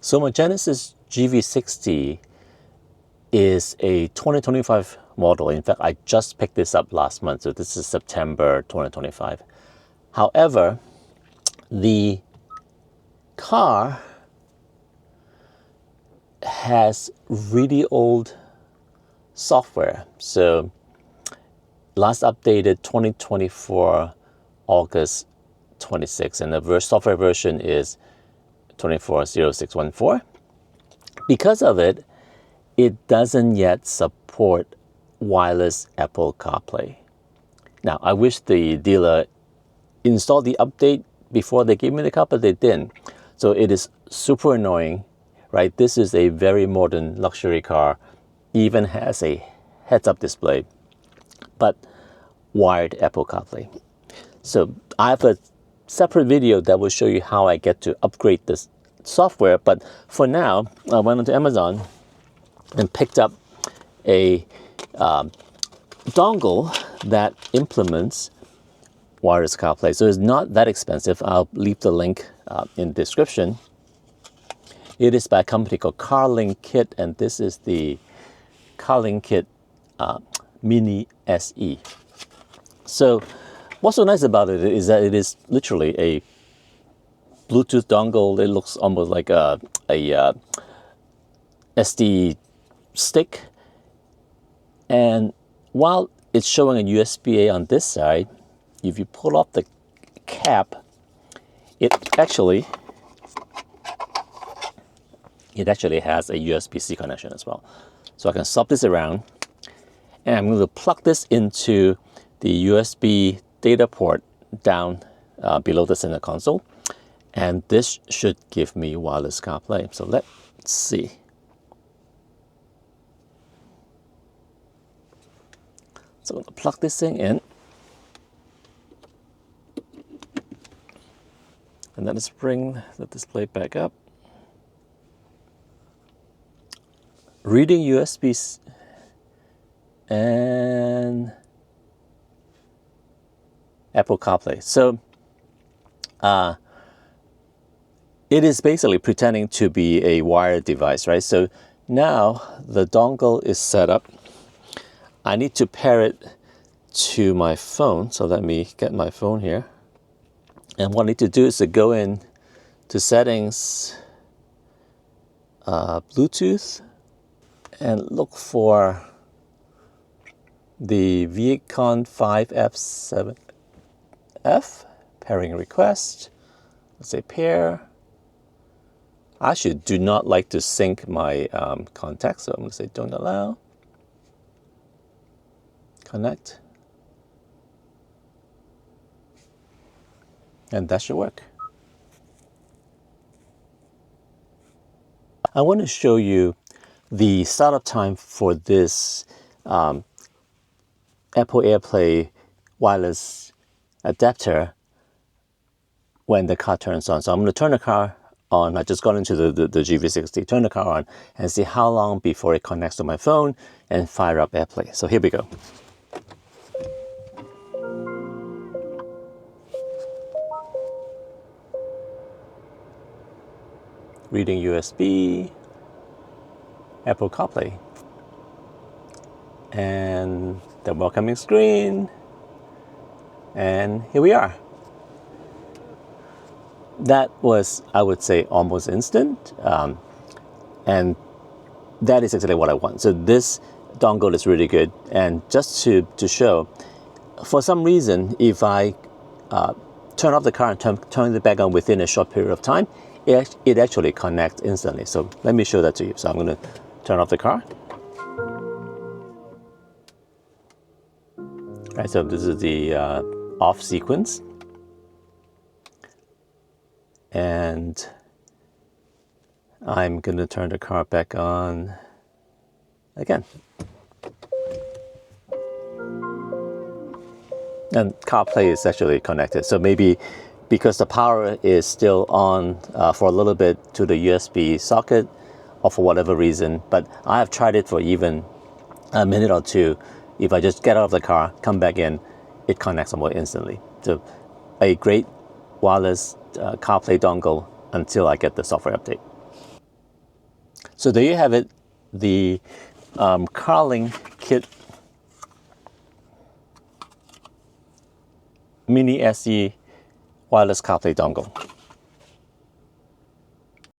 So my Genesis GV60 is a 2025 model. In fact, I just picked this up last month, so this is September 2025. However, the car has really old software. So last updated 2024 August 26, and the software version is 240614. Because of it, it doesn't yet support wireless Apple CarPlay. Now, I wish the dealer installed the update before they gave me the car, but they didn't. So it is super annoying, right? This is a very modern luxury car, even has a heads-up display, but wired Apple CarPlay. So I have a separate video that will show you how I get to upgrade this software, but for now, I went onto Amazon and picked up a dongle that implements wireless CarPlay. So it's not that expensive. I'll leave the link in the description. It is by a company called CarlinKit, and this is the CarlinKit Mini SE. So what's so nice about it is that it is literally a Bluetooth dongle. It looks almost like a SD stick. And while it's showing a USB-A on this side, if you pull off the cap, it actually has a USB-C connection as well. So I can swap this around, and I'm going to plug this into the USB data port down below the center console, and this should give me wireless CarPlay. So let's see. So I'm going to plug this thing in, and then let's bring the display back up. Reading USB and Apple CarPlay. So it is basically pretending to be a wired device, right? So now the dongle is set up. I need to pair it to my phone. So let me get my phone here. And what I need to do is to go in to settings, Bluetooth, and look for the VCon 5F7F pairing request. Let's say pair. I actually do not like to sync my contacts, so I'm going to say don't allow. Connect. And that should work. I want to show you the startup time for this Apple AirPlay wireless adapter when the car turns on. So I'm going to turn the car on. I just got into the GV60, turn the car on, and see how long before it connects to my phone and fire up AirPlay. So here we go. Reading USB, Apple CarPlay, and the welcoming screen, and here we are. That was, I would say, almost instant, and that is exactly what I want. So this dongle is really good, and just to show, for some reason, if I turn off the car and turn it back on within a short period of time, it actually connects instantly. So let me show that to you. So I'm going to turn off the car. All right, so this is the off sequence. And I'm going to turn the car back on again. And CarPlay is actually connected. So maybe because the power is still on for a little bit to the USB socket, or for whatever reason, but I have tried it for even a minute or two. If I just get out of the car, come back in, it connects almost instantly. So a great wireless CarPlay dongle until I get the software update. So there you have it, the CarlinKit Mini SE wireless CarPlay dongle.